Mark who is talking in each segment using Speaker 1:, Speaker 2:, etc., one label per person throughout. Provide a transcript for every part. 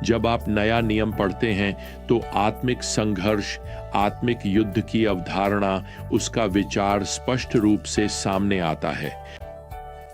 Speaker 1: जब आप नया नियम पढ़ते हैं तो आत्मिक संघर्ष, आत्मिक युद्ध की अवधारणा, उसका विचार स्पष्ट रूप से सामने आता है।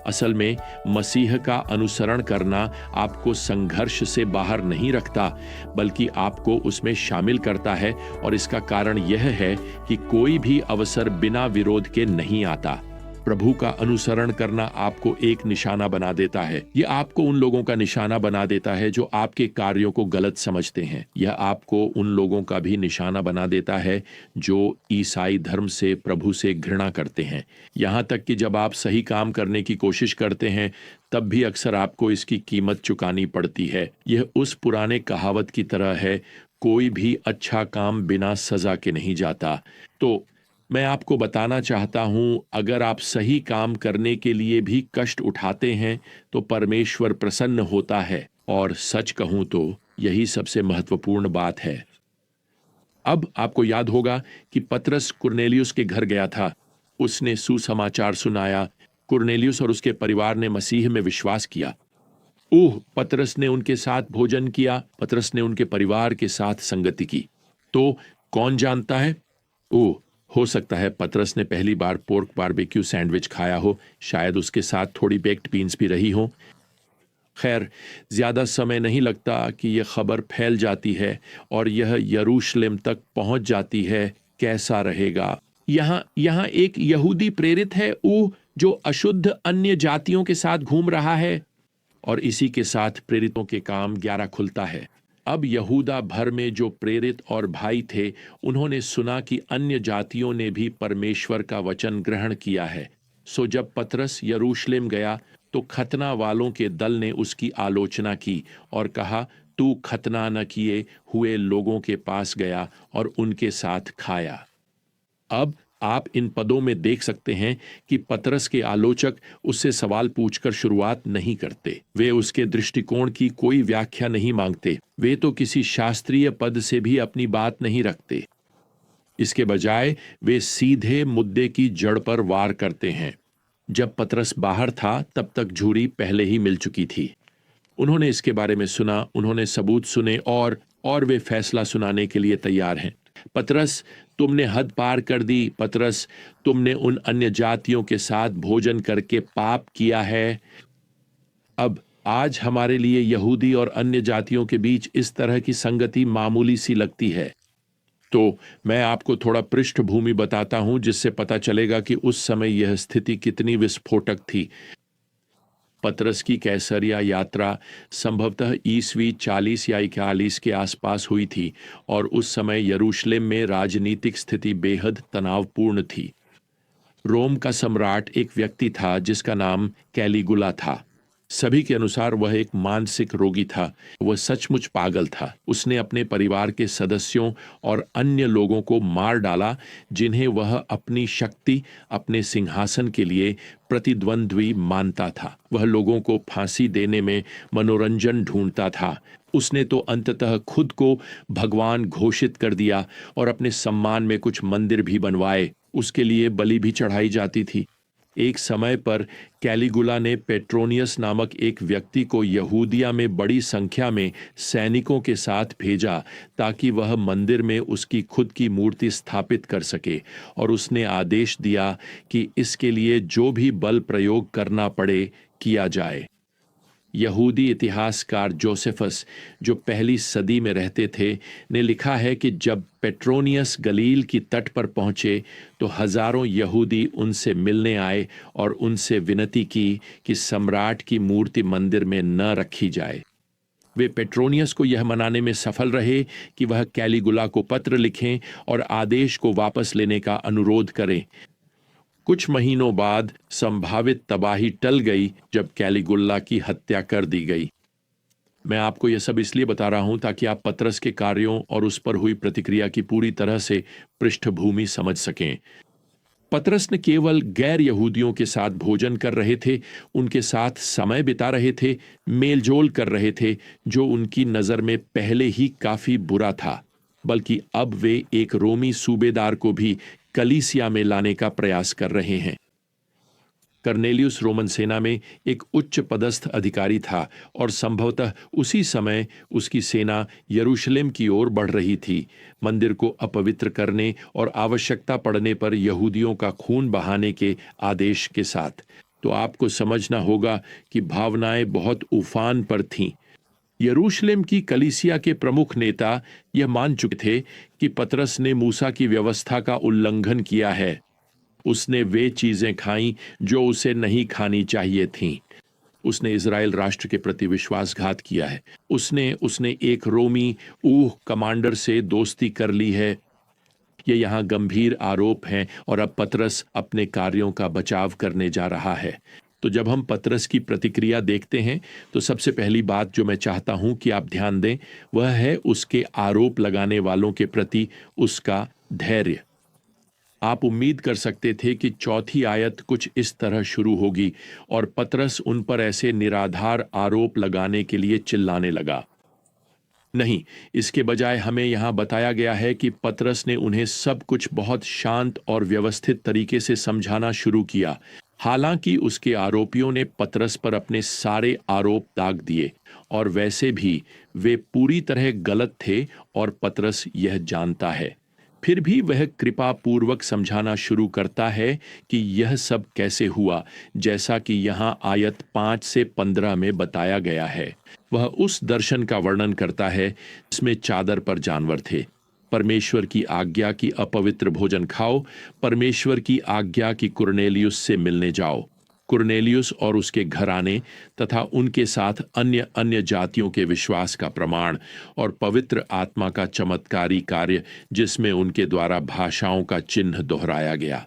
Speaker 1: असल में मसीह का अनुसरण करना आपको संघर्ष से बाहर नहीं रखता, बल्कि आपको उसमें शामिल करता है, और इसका कारण यह है कि कोई भी अवसर बिना विरोध के नहीं आता। प्रभु का अनुसरण करना आपको एक निशाना बना देता है। यह आपको उन लोगों का निशाना बना देता है जो आपके कार्यों को गलत समझते हैं। यह आपको उन लोगों का भी निशाना बना देता है जो ईसाई धर्म से, प्रभु से घृणा करते हैं। यहाँ तक कि जब आप सही काम करने की कोशिश करते हैं तब भी अक्सर आपको इसकी कीमत चुकानी पड़ती है। यह उस पुराने कहावत की तरह है, कोई भी अच्छा काम बिना सजा के नहीं जाता। तो मैं आपको बताना चाहता हूं, अगर आप सही काम करने के लिए भी कष्ट उठाते हैं तो परमेश्वर प्रसन्न होता है, और सच कहूं तो यही सबसे महत्वपूर्ण बात है। अब आपको याद होगा कि पतरस कुरनेलियुस के घर गया था। उसने सुसमाचार सुनाया। कुरनेलियुस और उसके परिवार ने मसीह में विश्वास किया। पतरस ने उनके साथ भोजन किया, पतरस ने उनके परिवार के साथ संगति की। तो कौन जानता है, हो सकता है पतरस ने पहली बार पोर्क बारबेक्यू सैंडविच खाया हो, शायद उसके साथ थोड़ी बेक्ड बीन्स भी रही हो। खैर, ज्यादा समय नहीं लगता कि यह खबर फैल जाती है और यह यरूशलेम तक पहुंच जाती है। कैसा रहेगा? यहाँ एक यहूदी प्रेरित है जो अशुद्ध अन्य जातियों के साथ घूम रहा है, और इसी के साथ प्रेरितों के काम 11 खुलता है। अब यहूदा भर में जो प्रेरित और भाई थे, उन्होंने सुना कि अन्य जातियों ने भी परमेश्वर का वचन ग्रहण किया है। सो जब पतरस यरूशलेम गया तो खतना वालों के दल ने उसकी आलोचना की और कहा, तू खतना न किए हुए लोगों के पास गया और उनके साथ खाया। अब आप इन पदों में देख सकते हैं कि पतरस के आलोचक उससे सवाल पूछकर शुरुआत नहीं करते। वे उसके दृष्टिकोण की कोई व्याख्या नहीं मांगते। वे तो किसी शास्त्रीय पद से भी अपनी बात नहीं रखते। इसके बजाय वे सीधे मुद्दे की जड़ पर वार करते हैं। जब पतरस बाहर था तब तक झूरी पहले ही मिल चुकी थी। उन्होंने इसके बारे में सुना, उन्होंने सबूत सुने और वे फैसला सुनाने के लिए तैयार हैं। पतरस, तुमने हद पार कर दी। पतरस, तुमने उन अन्य जातियों के साथ भोजन करके पाप किया है। अब आज हमारे लिए यहूदी और अन्य जातियों के बीच इस तरह की संगति मामूली सी लगती है। तो मैं आपको थोड़ा पृष्ठभूमि बताता हूं, जिससे पता चलेगा कि उस समय यह स्थिति कितनी विस्फोटक थी। पतरस की कैसरिया यात्रा संभवतः ईस्वी 40 या 41 के आसपास हुई थी, और उस समय यरूशलेम में राजनीतिक स्थिति बेहद तनावपूर्ण थी। रोम का सम्राट एक व्यक्ति था जिसका नाम कैलिगुला था। सभी के अनुसार वह एक मानसिक रोगी था। वह सचमुच पागल था। उसने अपने परिवार के सदस्यों और अन्य लोगों को मार डाला जिन्हें वह अपनी शक्ति, अपने सिंहासन के लिए प्रतिद्वंद्वी मानता था। वह लोगों को फांसी देने में मनोरंजन ढूंढता था। उसने तो अंततः खुद को भगवान घोषित कर दिया और अपने सम्मान में कुछ मंदिर भी बनवाए। उसके लिए बलि भी चढ़ाई जाती थी। एक समय पर कैलिगुला ने पेट्रोनियस नामक एक व्यक्ति को यहूदिया में बड़ी संख्या में सैनिकों के साथ भेजा ताकि वह मंदिर में उसकी खुद की मूर्ति स्थापित कर सके, और उसने आदेश दिया कि इसके लिए जो भी बल प्रयोग करना पड़े किया जाए। यहूदी इतिहासकार जोसेफस, जो पहली सदी में रहते थे, ने लिखा है कि जब पेट्रोनियस गलील की तट पर पहुंचे तो हजारों यहूदी उनसे मिलने आए और उनसे विनती की कि सम्राट की मूर्ति मंदिर में न रखी जाए। वे पेट्रोनियस को यह मनाने में सफल रहे कि वह कैलिगुला को पत्र लिखें और आदेश को वापस लेने का अनुरोध करें। कुछ महीनों बाद संभावित तबाही टल गई जब कैलिगुला की हत्या कर दी गई। मैं आपको यह सब इसलिए बता रहा हूं ताकि आप पतरस के कार्यों और उस पर हुई प्रतिक्रिया की पूरी तरह से पृष्ठभूमि समझ सकें। पतरस न केवल गैर यहूदियों के साथ भोजन कर रहे थे, उनके साथ समय बिता रहे थे, मेलजोल कर रहे थे, जो उनकी नजर में पहले ही काफी बुरा था, बल्कि अब वे एक रोमी सूबेदार को भी कलीसिया में लाने का प्रयास कर रहे हैं। कर्नेलियुस रोमन सेना में एक उच्च पदस्थ अधिकारी था और संभवतः उसी समय उसकी सेना यरूशलेम की ओर बढ़ रही थी, मंदिर को अपवित्र करने और आवश्यकता पड़ने पर यहूदियों का खून बहाने के आदेश के साथ। तो आपको समझना होगा कि भावनाएं बहुत उफान पर थीं। यरूशलेम की कलीसिया के प्रमुख नेता यह मान चुके थे कि पतरस ने मूसा की व्यवस्था का उल्लंघन किया है। उसने वे चीजें खाईं जो उसे नहीं खानी चाहिए थीं। उसने इज़राइल राष्ट्र के प्रति विश्वासघात किया है। उसने एक रोमी ऊह कमांडर से दोस्ती कर ली है। ये यहाँ गंभीर आरोप हैं और अब पतरस अपने कार्यों का बचाव करने जा रहा है। तो जब हम पतरस की प्रतिक्रिया देखते हैं तो सबसे पहली बात जो मैं चाहता हूं कि आप ध्यान दें वह है उसके आरोप लगाने वालों के प्रति उसका धैर्य। आप उम्मीद कर सकते थे कि चौथी आयत कुछ इस तरह शुरू होगी और पतरस उन पर ऐसे निराधार आरोप लगाने के लिए चिल्लाने लगा। नहीं, इसके बजाय हमें यहां बताया गया है कि पतरस ने उन्हें सब कुछ बहुत शांत और व्यवस्थित तरीके से समझाना शुरू किया। हालांकि उसके आरोपियों ने पतरस पर अपने सारे आरोप दाग दिए और वैसे भी वे पूरी तरह गलत थे और पतरस यह जानता है। फिर भी वह कृपा पूर्वक समझाना शुरू करता है कि यह सब कैसे हुआ, जैसा कि यहाँ आयत 5 से 15 में बताया गया है। वह उस दर्शन का वर्णन करता है जिसमें चादर पर जानवर थे। परमेश्वर की आज्ञा की अपवित्र भोजन खाओ, परमेश्वर की आज्ञा की कुरनेलियुस से मिलने जाओ। कुरनेलियुस और उसके घराने तथा उनके साथ अन्य अन्य जातियों के विश्वास का प्रमाण और पवित्र आत्मा का चमत्कारी कार्य जिसमें उनके द्वारा भाषाओं का चिन्ह दोहराया गया।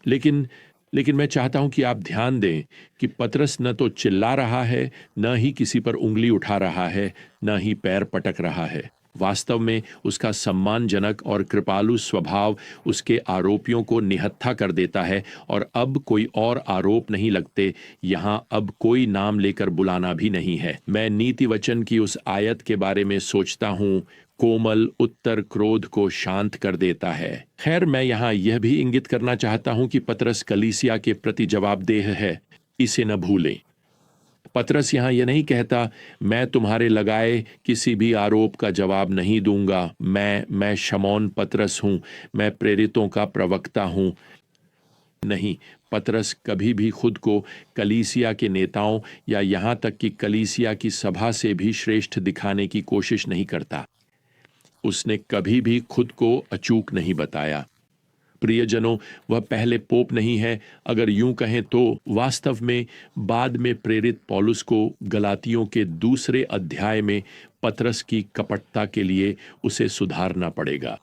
Speaker 1: लेकिन मैं चाहता हूं कि आप ध्यान दें कि पतरस न तो चिल्ला रहा है, न ही किसी पर उंगली उठा रहा है, न ही पैर पटक रहा है। वास्तव में उसका सम्मानजनक और कृपालु स्वभाव उसके आरोपियों को निहत्था कर देता है और अब कोई और आरोप नहीं लगते। यहां अब कोई नाम लेकर बुलाना भी नहीं है। मैं नीति वचन की उस आयत के बारे में सोचता हूं, कोमल उत्तर क्रोध को शांत कर देता है। खैर, मैं यहां यह भी इंगित करना चाहता हूं कि पतरस कलीसिया के प्रति जवाबदेह है, इसे न भूलें। पतरस यहां यह नहीं कहता मैं तुम्हारे लगाए किसी भी आरोप का जवाब नहीं दूंगा, मैं शमौन पतरस हूं, मैं प्रेरितों का प्रवक्ता हूं। नहीं, पतरस कभी भी खुद को कलीसिया के नेताओं या यहां तक कि कलीसिया की सभा से भी श्रेष्ठ दिखाने की कोशिश नहीं करता। उसने कभी भी खुद को अचूक नहीं बताया। प्रियजनों, वह पहले पोप नहीं है। अगर यूं कहें तो वास्तव में बाद में प्रेरित पौलुस को गलातियों के 2 अध्याय में पतरस की कपटता के लिए उसे सुधारना पड़ेगा।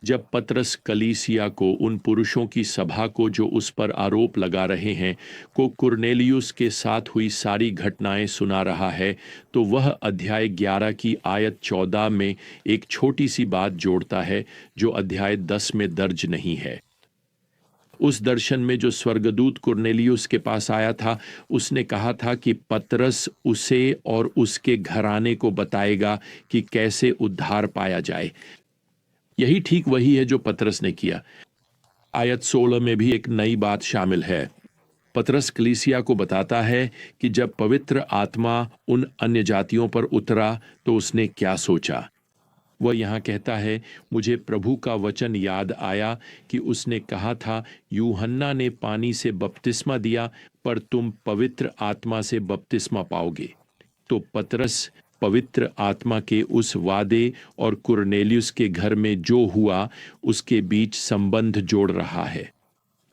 Speaker 1: जब पतरस कलीसिया को, उन पुरुषों की सभा को जो उस पर आरोप लगा रहे हैं, को कुरनेलियुस के साथ हुई सारी घटनाएं सुना रहा है, तो वह अध्याय 11 की आयत 14 में एक छोटी सी बात जोड़ता है जो अध्याय 10 में दर्ज नहीं है। उस दर्शन में जो स्वर्गदूत कुरनेलियुस के पास आया था, उसने कहा था कि पतरस उसे और उसके घराने को बताएगा कि कैसे उद्धार पाया जाए। यही ठीक वही है जो पतरस ने किया। आयत 16 में भी एक नई बात शामिल है। पतरस कलीसिया को बताता है कि जब पवित्र आत्मा उन अन्य जातियों पर उतरा तो उसने क्या सोचा। वह यहाँ कहता है, मुझे प्रभु का वचन याद आया कि उसने कहा था, यूहन्ना ने पानी से बपतिस्मा दिया, पर तुम पवित्र आत्मा से बपतिस्मा पाओगे। तो पतरस पवित्र आत्मा के उस वादे और कुरनेलियुस के घर में जो हुआ उसके बीच संबंध जोड़ रहा है।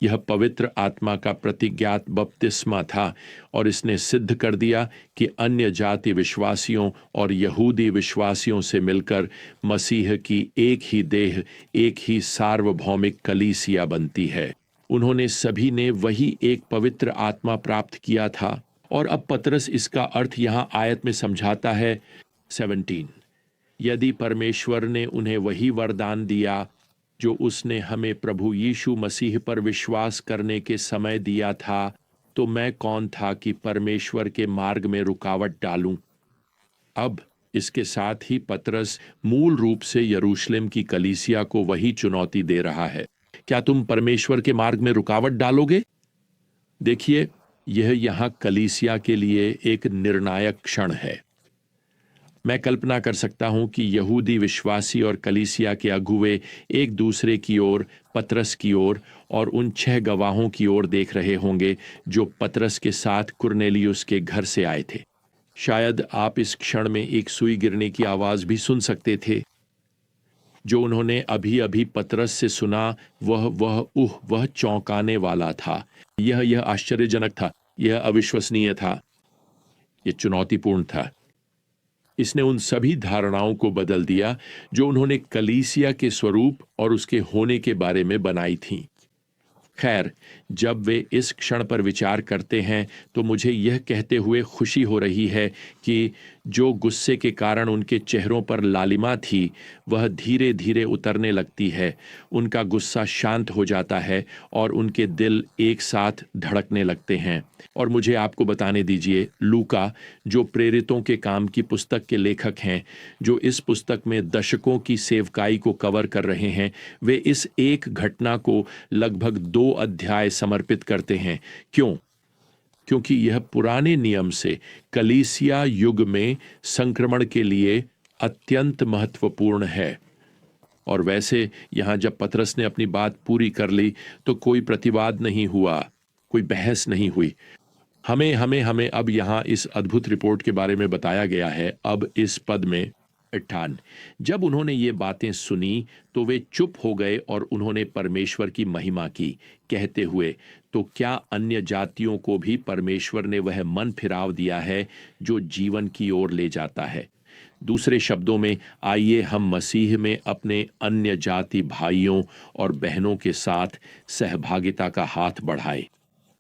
Speaker 1: यह पवित्र आत्मा का प्रतिज्ञात बपतिस्मा था और इसने सिद्ध कर दिया कि अन्य जाति विश्वासियों और यहूदी विश्वासियों से मिलकर मसीह की एक ही देह, एक ही सार्वभौमिक कलीसिया बनती है। उन्होंने सभी ने वही एक पवित्र आत्मा प्राप्त किया था। और अब पतरस इसका अर्थ यहां आयत में समझाता है। 17, यदि परमेश्वर ने उन्हें वही वरदान दिया जो उसने हमें प्रभु यीशु मसीह पर विश्वास करने के समय दिया था, तो मैं कौन था कि परमेश्वर के मार्ग में रुकावट डालूं। अब इसके साथ ही पतरस मूल रूप से यरूशलेम की कलीसिया को वही चुनौती दे रहा है। क्या तुम परमेश्वर के मार्ग में रुकावट डालोगे? देखिए, यह यहाँ कलीसिया के लिए एक निर्णायक क्षण है। मैं कल्पना कर सकता हूं कि यहूदी विश्वासी और कलीसिया के अगुवे एक दूसरे की ओर, पतरस की ओर और उन 6 गवाहों की ओर देख रहे होंगे जो पतरस के साथ कुरनेलियुस के घर से आए थे। शायद आप इस क्षण में एक सुई गिरने की आवाज भी सुन सकते थे। जो उन्होंने अभी अभी पतरस से सुना वह चौंकाने वाला था। यह आश्चर्यजनक था, यह अविश्वसनीय था, यह चुनौतीपूर्ण था। इसने उन सभी धारणाओं को बदल दिया जो उन्होंने कलीसिया के स्वरूप और उसके होने के बारे में बनाई थीं। खैर, जब वे इस क्षण पर विचार करते हैं तो मुझे यह कहते हुए खुशी हो रही है कि जो गुस्से के कारण उनके चेहरों पर लालिमा थी वह धीरे धीरे उतरने लगती है। उनका गुस्सा शांत हो जाता है और उनके दिल एक साथ धड़कने लगते हैं। और मुझे आपको बताने दीजिए, लूका, जो प्रेरितों के काम की पुस्तक के लेखक हैं, जो इस पुस्तक में दशकों की सेवकाई को कवर कर रहे हैं, वे इस एक घटना को लगभग 2 अध्याय समर्पित करते हैं। क्यों? क्योंकि यह पुराने नियम से कलीसिया युग में संक्रमण के लिए अत्यंत महत्वपूर्ण है। और वैसे यहां जब पतरस ने अपनी बात पूरी कर ली तो कोई प्रतिवाद नहीं हुआ, कोई बहस नहीं हुई। हमें अब यहां इस अद्भुत रिपोर्ट के बारे में बताया गया है। अब इस पद में 58, जब उन्होंने ये बातें सुनी तो वे चुप हो गए और उन्होंने परमेश्वर की महिमा की, कहते हुए, तो क्या अन्य जातियों को भी परमेश्वर ने वह मन फिराव दिया है जो जीवन की ओर ले जाता है। दूसरे शब्दों में, आइए हम मसीह में अपने अन्य जाति भाइयों और बहनों के साथ सहभागिता का हाथ बढ़ाएं।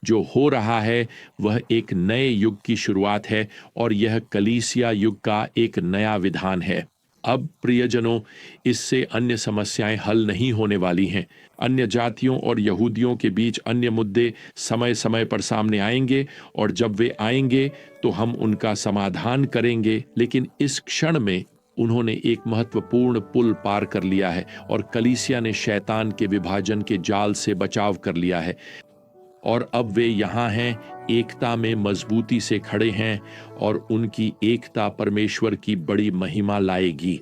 Speaker 1: जो हो रहा है वह एक नए युग की शुरुआत है और यह कलीसिया युग का एक नया विधान है। अब प्रियजनों, इससे अन्य समस्याएं हल नहीं होने वाली हैं। अन्य जातियों और यहूदियों के बीच अन्य मुद्दे समय समय पर सामने आएंगे और जब वे आएंगे तो हम उनका समाधान करेंगे। लेकिन इस क्षण में उन्होंने एक महत्वपूर्ण पुल पार कर लिया है और कलीसिया ने शैतान के विभाजन के जाल से बचाव कर लिया है। और अब वे यहाँ हैं, एकता में मजबूती से खड़े हैं और उनकी एकता परमेश्वर की बड़ी महिमा लाएगी।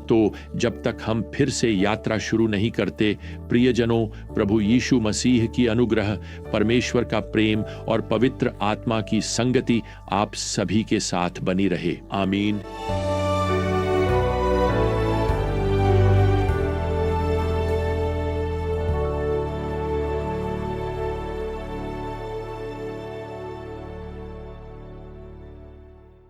Speaker 1: तो जब तक हम फिर से यात्रा शुरू नहीं करते, प्रियजनों, प्रभु यीशु मसीह की अनुग्रह, परमेश्वर का प्रेम और पवित्र आत्मा की संगति आप सभी के साथ बनी रहे। आमीन।